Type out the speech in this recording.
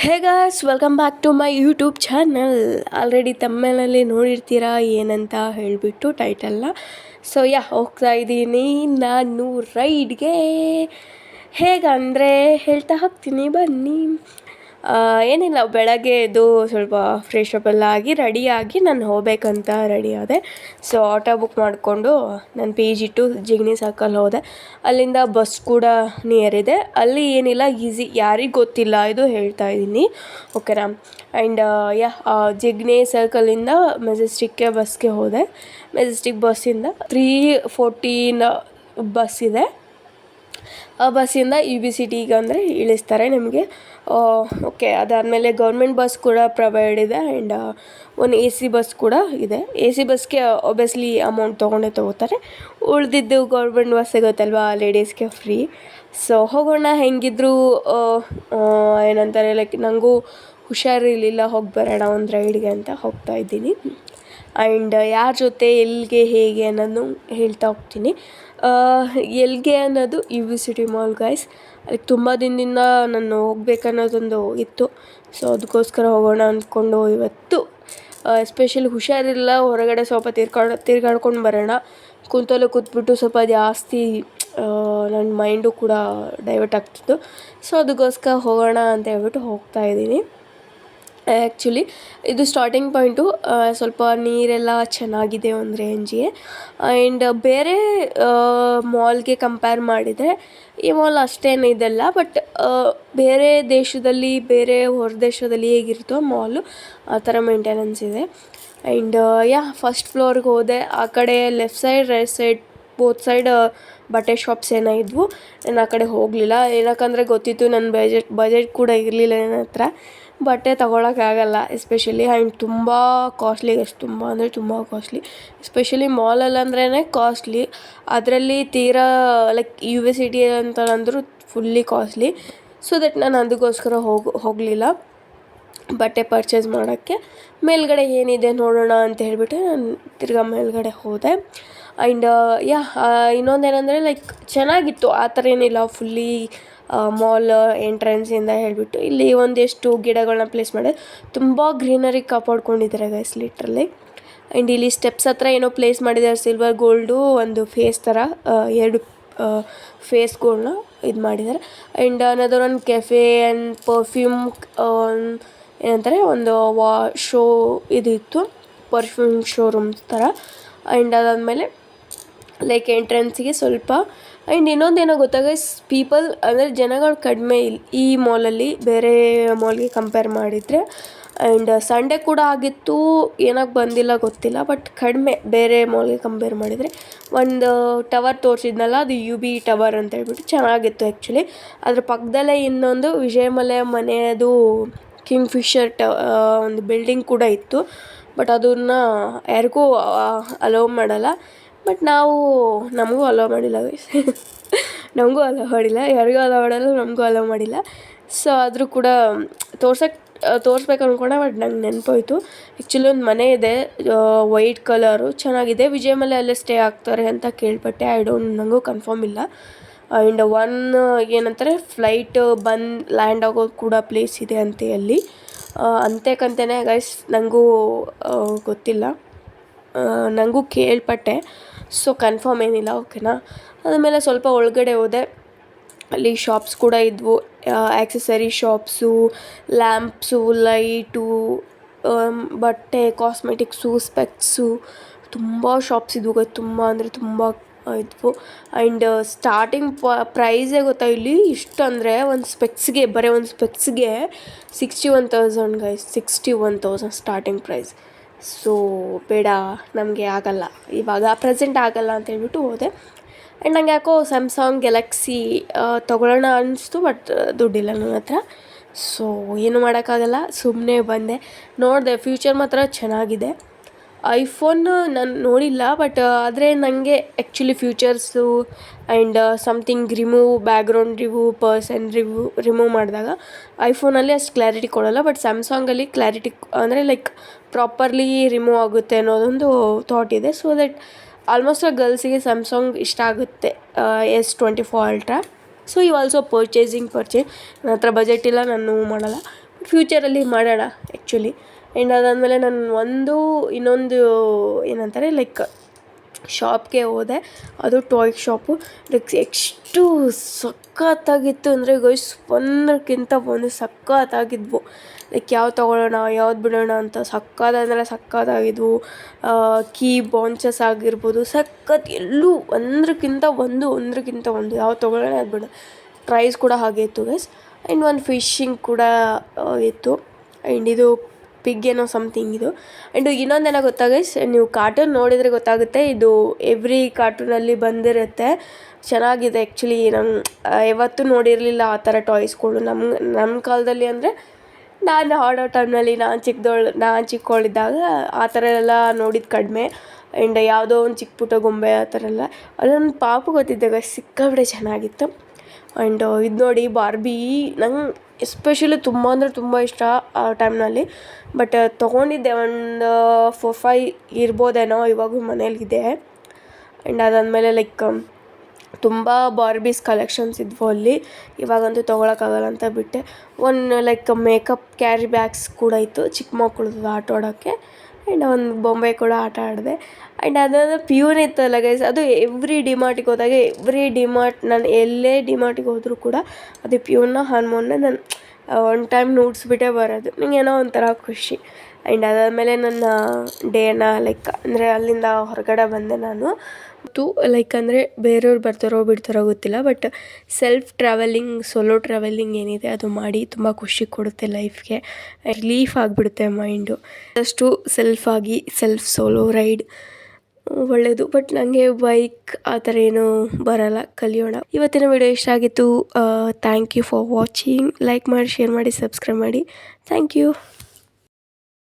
Hey guys, welcome back to my YouTube channel. Already ತಮ್ಮೇಲಲ್ಲಿ ನೋಡಿರ್ತೀರಾ ಏನಂತ ಹೇಳಿಬಿಟ್ಟು ಟೈಟಲ್ನ. ಸೊ ಹೋಗ್ತಾ ಇದ್ದೀನಿ ನಾನು ರೈಡ್ಗೆ. ಹೇಗಂದರೆ ಹೇಳ್ತಾ ಹೋಗ್ತೀನಿ ಬನ್ನಿ. ಏನಿಲ್ಲ, ಬೆಳಗ್ಗೆ ಎದ್ದು ಸ್ವಲ್ಪ ಫ್ರೆಶ್ ಅಪ್ ಎಲ್ಲ ಆಗಿ ರೆಡಿಯಾಗಿ ನಾನು ಹೋಗ್ಬೇಕಂತ ರೆಡಿ ಆದೆ. ಸೊ ಆಟೋ ಬುಕ್ ಮಾಡಿಕೊಂಡು ನಾನು PG ಟು ಜಿಗ್ನಿ ಸರ್ಕಲ್ ಹೋದೆ. ಅಲ್ಲಿಂದ ಬಸ್ ಕೂಡ ನಿಯರ್ ಇದೆ. ಅಲ್ಲಿ ಏನಿಲ್ಲ, ಈಸಿ, ಯಾರಿಗೆ ಗೊತ್ತಿಲ್ಲ ಇದು ಹೇಳ್ತಾ ಇದ್ದೀನಿ, ಓಕೆನಾ. ಆ್ಯಂಡ್ ಜಿಗ್ನಿ ಸರ್ಕಲಿಂದ ಮೆಜೆಸ್ಟಿಕ್ಗೆ ಬಸ್ಗೆ ಹೋದೆ. ಮೆಜೆಸ್ಟಿಕ್ ಬಸ್ಸಿಂದ 3:14 ಬಸ್ ಇದೆ. ಆ ಬಸ್ಸಿಂದ UBCTಗೆ ಅಂದರೆ ಇಳಿಸ್ತಾರೆ ನಿಮಗೆ. ಓಕೆ, ಅದಾದಮೇಲೆ ಗೌರ್ಮೆಂಟ್ ಬಸ್ ಕೂಡ ಪ್ರೊವೈಡ್ ಇದೆ. ಆ್ಯಂಡ್ ಒಂದು AC ಬಸ್ ಕೂಡ ಇದೆ. AC ಬಸ್ಗೆ ಒಬ್ವಿಯಸ್ಲಿ ಅಮೌಂಟ್ ತೊಗೋತಾರೆ. ಉಳಿದಿದ್ದು ಗೌರ್ಮೆಂಟ್ ಬಸ್ ಸಿಗುತ್ತಲ್ವಾ, ಲೇಡೀಸ್ಗೆ ಫ್ರೀ. ಸೊ ಹೋಗೋಣ. ಹೆಂಗಿದ್ರು ಏನಂತಾರೆ, ಲೈಕ್ ನನಗೂ ಹುಷಾರಿರಲಿಲ್ಲ, ಹೋಗಿ ಬರೋಣ ಒಂದು ರೈಡ್ಗೆ ಅಂತ ಹೋಗ್ತಾ ಇದ್ದೀನಿ. ಆ್ಯಂಡ್ ಯಾರ ಜೊತೆ ಎಲ್ಲಿಗೆ ಹೇಗೆ ಅನ್ನೋದು ಹೇಳ್ತಾ ಹೋಗ್ತೀನಿ. ಎಲ್ಲಿಗೆ ಅನ್ನೋದು UBCT ಮಾಲ್ ಗೈಸ್. ಅದಕ್ಕೆ ತುಂಬ ದಿನದಿಂದ ನಾನು ಹೋಗ್ಬೇಕನ್ನೋದೊಂದು ಇತ್ತು. ಸೊ ಅದಕ್ಕೋಸ್ಕರ ಹೋಗೋಣ ಅಂದ್ಕೊಂಡು ಇವತ್ತು ಎಸ್ಪೆಷಲಿ ಹುಷಾರಿಲ್ಲ, ಹೊರಗಡೆ ಸ್ವಲ್ಪ ತಿರ್ಗಾಡ್ಕೊಂಡು ಬರೋಣ. ಕೂತ್ಬಿಟ್ಟು ಸ್ವಲ್ಪ ಜಾಸ್ತಿ ನನ್ನ ಮೈಂಡು ಕೂಡ ಡೈವರ್ಟ್ ಆಗ್ತಿತ್ತು. ಸೊ ಅದಕ್ಕೋಸ್ಕರ ಹೋಗೋಣ ಅಂತ ಹೇಳ್ಬಿಟ್ಟು ಹೋಗ್ತಾ ಇದ್ದೀನಿ. ಆ್ಯಕ್ಚುಲಿ ಇದು ಸ್ಟಾರ್ಟಿಂಗ್ ಪಾಯಿಂಟು. ಸ್ವಲ್ಪ ನೀರೆಲ್ಲ ಚೆನ್ನಾಗಿದೆ ಒಂದು ರೇಂಜಿಗೆ. ಆ್ಯಂಡ್ ಬೇರೆ ಮಾಲ್ಗೆ ಕಂಪೇರ್ ಮಾಡಿದರೆ ಈ ಮಾಲ್ ಅಷ್ಟೇನು ಇದೆಲ್ಲ. ಬಟ್ ಬೇರೆ ದೇಶದಲ್ಲಿ, ಬೇರೆ ಹೊರ ದೇಶದಲ್ಲಿ ಹೇಗಿರುತ್ತೋ ಮಾಲು, ಆ ಥರ ಮೇಂಟೆನೆನ್ಸ್ ಇದೆ. ಆ್ಯಂಡ್ ಫಸ್ಟ್ ಫ್ಲೋರ್ಗೆ ಹೋದೆ. ಆ ಕಡೆ left side, right side, both side ಬಟ್ಟೆ ಶಾಪ್ಸ್ ಏನೋ ಇದ್ವು. ನಾನು ಆ ಕಡೆ ಹೋಗಲಿಲ್ಲ, ಏನಕ್ಕಂದರೆ ಗೊತ್ತಿತ್ತು ನನ್ನ ಬಜೆಟ್ ಕೂಡ ಇರಲಿಲ್ಲ ನನ್ನ ಹತ್ರ. ಬಟ್ಟೆ ತೊಗೊಳಕ್ಕಾಗಲ್ಲ ಎಸ್ಪೆಷಲಿ. ಆ್ಯಂಡ್ ತುಂಬ ಕಾಸ್ಟ್ಲಿ, ಎಷ್ಟು ತುಂಬ ಅಂದರೆ ತುಂಬ ಕಾಸ್ಟ್ಲಿ. ಎಸ್ಪೆಷಲಿ ಮಾಲಲ್ಲಿ ಅಂದ್ರೇ ಕಾಸ್ಟ್ಲಿ. ಅದರಲ್ಲಿ ತೀರಾ ಲೈಕ್ UBCT ಅಂತ ಅಂದರೂ ಫುಲ್ಲಿ ಕಾಸ್ಟ್ಲಿ. ಸೊ ದಟ್ ನಾನು ಅದಕ್ಕೋಸ್ಕರ ಹೋಗಲಿಲ್ಲ ಬಟ್ಟೆ ಪರ್ಚೇಸ್ ಮಾಡೋಕ್ಕೆ. ಮೇಲ್ಗಡೆ ಏನಿದೆ ನೋಡೋಣ ಅಂತ ಹೇಳಿಬಿಟ್ಟು ನಾನು ತಿರ್ಗಾ ಮೇಲ್ಗಡೆ ಹೋದೆ. ಆ್ಯಂಡ್ ಇನ್ನೊಂದೇನೆಂದರೆ ಲೈಕ್ ಚೆನ್ನಾಗಿತ್ತು, ಆ ಥರ ಏನಿಲ್ಲ. ಫುಲ್ಲಿ ಮಾಲ್ ಎಂಟ್ರೆನ್ಸಿಂದ ಹೇಳಿಬಿಟ್ಟು ಇಲ್ಲಿ ಒಂದೆಷ್ಟು ಗಿಡಗಳನ್ನ ಪ್ಲೇಸ್ ಮಾಡಿ ತುಂಬ ಗ್ರೀನರಿ ಕಾಪಾಡ್ಕೊಂಡಿದ್ದಾರೆ ಗೈಸ್, ಲಿಟ್ರಲಿ. ಆ್ಯಂಡ್ ಇಲ್ಲಿ ಸ್ಟೆಪ್ಸ್ ಹತ್ರ ಏನೋ ಪ್ಲೇಸ್ ಮಾಡಿದ್ದಾರೆ, ಸಿಲ್ವರ್ ಗೋಲ್ಡು ಒಂದು ಫೇಸ್ ಥರ, 2 ಫೇಸ್ಗಳನ್ನ ಇದು ಮಾಡಿದ್ದಾರೆ. ಆ್ಯಂಡ್ ಅನ್ನೋದು ಒಂದು ಕೆಫೆ ಆ್ಯಂಡ್ ಪರ್ಫ್ಯೂಮ್ ಏನಂತಾರೆ, ಒಂದು ಶೋ ಇದಿತ್ತು, ಪರ್ಫ್ಯೂಮ್ ಶೋರೂಮ್ಸ್ ಥರ. ಆ್ಯಂಡ್ ಅದಾದಮೇಲೆ ಲೈಕ್ ಎಂಟ್ರೆನ್ಸಿಗೆ ಸ್ವಲ್ಪ. ಆ್ಯಂಡ್ ಇನ್ನೊಂದೇನೋ ಗೊತ್ತಾಗ, ಪೀಪಲ್ ಅಂದರೆ ಜನಗಳು ಕಡಿಮೆ ಈ ಮಾಲಲ್ಲಿ ಬೇರೆ ಮಾಲ್ಗೆ ಕಂಪೇರ್ ಮಾಡಿದರೆ. ಆ್ಯಂಡ್ ಸಂಡೇ ಕೂಡ ಆಗಿತ್ತು, ಏನಕ್ಕೆ ಬಂದಿಲ್ಲ ಗೊತ್ತಿಲ್ಲ, ಬಟ್ ಕಡಿಮೆ ಬೇರೆ ಮಾಲ್ಗೆ ಕಂಪೇರ್ ಮಾಡಿದರೆ. ಒಂದು ಟವರ್ ತೋರಿಸಿದ್ನಲ್ಲ, ಅದು UB ಟವರ್ ಅಂತ ಹೇಳ್ಬಿಟ್ಟು ಚೆನ್ನಾಗಿತ್ತು ಆ್ಯಕ್ಚುಲಿ. ಅದ್ರ ಪಕ್ಕದಲ್ಲೇ ಇನ್ನೊಂದು ವಿಜಯಮಲ್ಯ ಮನೆಯದು ಕಿಂಗ್ಫಿಷರ್ ಒಂದು ಬಿಲ್ಡಿಂಗ್ ಕೂಡ ಇತ್ತು. ಬಟ್ ಅದನ್ನು ಯಾರಿಗೂ ಅಲೋ ಮಾಡಲ್ಲ. ಬಟ್ ನಮಗೂ ಅಲೋ ಮಾಡಿಲ್ಲ ಗೈಸ್. ನಮಗೂ ಅಲೋ ಮಾಡಿಲ್ಲ, ಯಾರಿಗೂ ಅಲೋ ಮಾಡಲ್ಲ, ನಮಗೂ ಅಲೋ ಮಾಡಿಲ್ಲ. ಸೊ ಆದರೂ ಕೂಡ ತೋರಿಸ್ಬೇಕು ಅಂದ್ಕೊಂಡೆ, ಬಟ್ ನಂಗೆ ನೆನಪೋಯ್ತು. ಆ್ಯಕ್ಚುಲಿ ಒಂದು ಮನೆ ಇದೆ, ವೈಟ್ ಕಲರು, ಚೆನ್ನಾಗಿದೆ. ವಿಜಯಮಲ್ಯ ಅಲ್ಲೇ ಸ್ಟೇ ಆಗ್ತಾರೆ ಅಂತ ಕೇಳ್ಪಟ್ಟೆ. ನನಗೂ ಕನ್ಫರ್ಮ್ ಇಲ್ಲ. ಆ್ಯಂಡ್ ಏನಂತಾರೆ, ಫ್ಲೈಟ್ ಲ್ಯಾಂಡ್ ಆಗೋದು ಕೂಡ ಪ್ಲೇಸ್ ಇದೆ ಅಂತೆ ಅಲ್ಲಿ. ಅಂತೆಕಂತೇನೆ ಗೈಸ್, ನನಗೂ ಗೊತ್ತಿಲ್ಲ, ನನಗೂ ಕೇಳ್ಪಟ್ಟೆ. ಸೊ ಕನ್ಫರ್ಮ್ ಏನಿಲ್ಲ, ಓಕೆನಾ. ಆದಮೇಲೆ ಸ್ವಲ್ಪ ಒಳಗಡೆ ಹೋದೆ. ಅಲ್ಲಿ ಶಾಪ್ಸ್ ಕೂಡ ಇದ್ವು, ಆ್ಯಕ್ಸೆಸರಿ ಶಾಪ್ಸು, ಲ್ಯಾಂಪ್ಸು, ಲೈಟು, ಬಟ್ಟೆ, ಕಾಸ್ಮೆಟಿಕ್ಸು, ಸ್ಪೆಕ್ಸು, ತುಂಬ ಶಾಪ್ಸ್ ಇದ್ವು, ತುಂಬ ಅಂದರೆ ತುಂಬ ಇದ್ವು. ಆ್ಯಂಡ್ ಸ್ಟಾರ್ಟಿಂಗ್ ಪ್ರೈಸೇ ಗೊತ್ತಾ ಇಲ್ಲಿ, ಇಷ್ಟು ಅಂದರೆ ಒಂದು ಸ್ಪೆಕ್ಸ್ಗೆ, ಬರೀ ಒಂದು ಸ್ಪೆಕ್ಸ್ಗೆ 61,000 ಗೈಸ್, 61,000 ಸ್ಟಾರ್ಟಿಂಗ್ ಪ್ರೈಸ್. ಸೊ ಬೇಡ, ನಮಗೆ ಆಗಲ್ಲ ಇವಾಗ, ಪ್ರೆಸೆಂಟ್ ಆಗಲ್ಲ ಅಂತ ಹೇಳ್ಬಿಟ್ಟು ಹೋದೆ. ಆ್ಯಂಡ್ ನಂಗೆ ಯಾಕೋ ಸ್ಯಾಮ್ಸಂಗ್ ಗ್ಯಾಲಕ್ಸಿ ತೊಗೊಳ್ಳೋಣ ಅನ್ನಿಸ್ತು, ಬಟ್ ದುಡ್ಡಿಲ್ಲ ನನ್ನ ಹತ್ರ. ಸೊ ಏನು ಮಾಡೋಕ್ಕಾಗಲ್ಲ, ಸುಮ್ಮನೆ ಬಂದೆ. ನೋಡಿದೆ, ಫ್ಯೂಚರ್ ಮಾತ್ರ ಚೆನ್ನಾಗಿದೆ. ಐಫೋನ್ ನಾನು ನೋಡಿಲ್ಲ, ಬಟ್ ಆದರೆ ನನಗೆ actually futures and something background person remove ಮಾಡಿದಾಗ ಐಫೋನಲ್ಲಿ ಅಷ್ಟು ಕ್ಲಾರಿಟಿ ಕೊಡೋಲ್ಲ. ಬಟ್ ಸ್ಯಾಮ್ಸಂಗಲ್ಲಿ ಕ್ಲಾರಿಟಿ ಅಂದರೆ ಲೈಕ್ ಪ್ರಾಪರ್ಲಿ ರಿಮೂವ್ ಆಗುತ್ತೆ ಅನ್ನೋದೊಂದು ಥಾಟ್ ಇದೆ. ಸೊ ದಟ್ ಆಲ್ಮೋಸ್ಟ್ ಗರ್ಲ್ಸಿಗೆ ಸ್ಯಾಮ್ಸಂಗ್ ಇಷ್ಟ ಆಗುತ್ತೆ, S24 Ultra. So also purchase ನನ್ನ ಹತ್ರ ಬಜೆಟ್ ಇಲ್ಲ, ನಾನು ಮಾಡಲ್ಲ. ಫ್ಯೂಚರಲ್ಲಿ ಮಾಡೋಣ ಆ್ಯಕ್ಚುಲಿ. ಆ್ಯಂಡ್ ಅದಾದಮೇಲೆ ನಾನು ಇನ್ನೊಂದು ಏನಂತಾರೆ ಲೈಕ್ ಶಾಪ್ಗೆ ಹೋದೆ. ಅದು ಟಾಯ್ ಶಾಪು. ಲೈಕ್ ಎಷ್ಟು ಸಖತ್ತಾಗಿತ್ತು ಅಂದರೆ ಗೈಸ್, ಒಂದಕ್ಕಿಂತ ಒಂದು ಸಖತ್ತಾಗಿದ್ವು. ಲೈಕ್ ಯಾವ್ದು ತೊಗೊಳ್ಳೋಣ ಯಾವ್ದು ಬಿಡೋಣ ಅಂತ ಸಖತ್ತಾಗಿದ್ವು. ಕೀ ಬೌನ್ಸಸ್ ಆಗಿರ್ಬೋದು, ಎಲ್ಲೂ ಒಂದಕ್ಕಿಂತ ಒಂದು ಯಾವ್ದು ತೊಗೊಳ್ಳೋಣ ಅದು ಬಿಡೋಣ. ಪ್ರೈಸ್ ಕೂಡ ಹಾಗೆ ಇತ್ತು ಗೈಸ್. ಆ್ಯಂಡ್ ಒಂದು ಫಿಶಿಂಗ್ ಕೂಡ ಇತ್ತು. ಆ್ಯಂಡ್ ಇದು ಪಿಗ್ ಏನೋ ಸಮಥಿಂಗ್ ಇದು. ಆ್ಯಂಡ್ ಇನ್ನೊಂದೇನೋ ಗೊತ್ತಾ ಗೈಸ್, ನೀವು ಕಾರ್ಟೂನ್ ನೋಡಿದರೆ ಗೊತ್ತಾಗುತ್ತೆ, ಇದು ಎವ್ರಿ ಕಾರ್ಟೂನಲ್ಲಿ ಬಂದಿರುತ್ತೆ. ಚೆನ್ನಾಗಿದೆ ಆ್ಯಕ್ಚುಲಿ. ನಂಗೆ ಯಾವತ್ತೂ ನೋಡಿರಲಿಲ್ಲ ಆ ಥರ ಟಾಯ್ಸ್ಗಳು. ನಮ್ಮ ಕಾಲದಲ್ಲಿ ಅಂದರೆ ನಾನು ಆಡೋ ಟೈಮ್ನಲ್ಲಿ ನಾನು ಚಿಕ್ಕವಳಿದ್ದಾಗ ಆ ಥರ ಎಲ್ಲ ನೋಡಿದ್ದು ಕಡಿಮೆ. ಆ್ಯಂಡ್ ಯಾವುದೋ ಒಂದು ಚಿಕ್ಕ ಪುಟ್ಟ ಗೊಂಬೆ ಆ ಥರ ಎಲ್ಲ. ಅದೊಂದು ಪಾಪು ಗೊತ್ತಿದ್ದಾಗ ಸಿಕ್ಕಾಬಿಟ್ಟೆ ಚೆನ್ನಾಗಿತ್ತು. ಆ್ಯಂಡ್ ಇದು ನೋಡಿ ಬಾರ್ಬಿ, ನಂಗೆ ಎಸ್ಪೆಷಲಿ ತುಂಬ ಅಂದರೆ ತುಂಬ ಇಷ್ಟ ಆ ಟೈಮ್ನಲ್ಲಿ. ಬಟ್ ತೊಗೊಂಡಿದ್ದೆ ಒಂದು 4-5 ಇರ್ಬೋದೇನೋ, ಇವಾಗೂ ಮನೇಲಿದೆ. ಆ್ಯಂಡ್ ಅದಾದಮೇಲೆ ಲೈಕ್ ತುಂಬ ಬಾರ್ಬೀಸ್ ಕಲೆಕ್ಷನ್ಸ್ ಇದ್ವು ಅಲ್ಲಿ. ಇವಾಗಂತೂ ತೊಗೊಳಕ್ಕಾಗಲ್ಲ ಅಂತ ಬಿಟ್ಟೆ. ಲೈಕ್ ಮೇಕಪ್ ಕ್ಯಾರಿ ಬ್ಯಾಗ್ಸ್ ಕೂಡ ಇತ್ತು ಚಿಕ್ಕ ಮಕ್ಕಳದ್ದು ಆಟ ಆಡೋಕ್ಕೆ. ಆ್ಯಂಡ್ ಒಂದು ಬೊಂಬೆ ಕೂಡ ಆಟ ಆಡಿದೆ. ಆ್ಯಂಡ್ ಅದಾದ ಪ್ಯೂನ್ ಇತ್ತಲ್ಲ ಗೈಸ್, ಅದು ಎವ್ರಿ ಡಿಮಾರ್ಟಿಗೆ ಹೋದಾಗ ನಾನು ಎಲ್ಲೇ ಡಿಮಾರ್ಟಿಗೆ ಹೋದರೂ ಕೂಡ ಅದು ಪ್ಯೂನ್ನ ಹಾರ್ಮೋನ್ನ ನಾನು ಒನ್ ಟೈಮ್ ನುಡ್ಸ್ಬಿಟ್ಟೇ ಬರೋದು. ನನಗೇನೋ ಒಂಥರ ಖುಷಿ. ಆ್ಯಂಡ್ ಅದಾದಮೇಲೆ ನನ್ನ ಡೇನ ಲೈಕ್ ಅಂದರೆ ಅಲ್ಲಿಂದ ಹೊರಗಡೆ ಬಂದೆ ನಾನು. ಲೈಕ್ ಅಂದರೆ ಬೇರೆಯವ್ರು ಬರ್ತಾರೋ ಬಿಡ್ತಾರೋ ಗೊತ್ತಿಲ್ಲ, ಬಟ್ ಸೋಲೋ ಟ್ರಾವೆಲಿಂಗ್ ಏನಿದೆ ಅದು ಮಾಡಿ ತುಂಬ ಖುಷಿ ಕೊಡುತ್ತೆ ಲೈಫ್ಗೆ. ರಿಲೀಫ್ ಆಗಿಬಿಡುತ್ತೆ ಮೈಂಡು. ಅಷ್ಟು ಸೆಲ್ಫ್ ಸೋಲೋ ರೈಡ್ ಒಳ್ಳೆಯದು. ಬಟ್ ನನಗೆ ಬೈಕ್ ಆ ಥರ ಏನೂ ಬರಲ್ಲ, ಕಲಿಯೋಣ. ಇವತ್ತಿನ ವಿಡಿಯೋ ಇಷ್ಟ ಆಗಿತ್ತು. Thank you for watching. Like ಮಾಡಿ, ಶೇರ್ ಮಾಡಿ, ಸಬ್ಸ್ಕ್ರೈಬ್ ಮಾಡಿ. Thank you.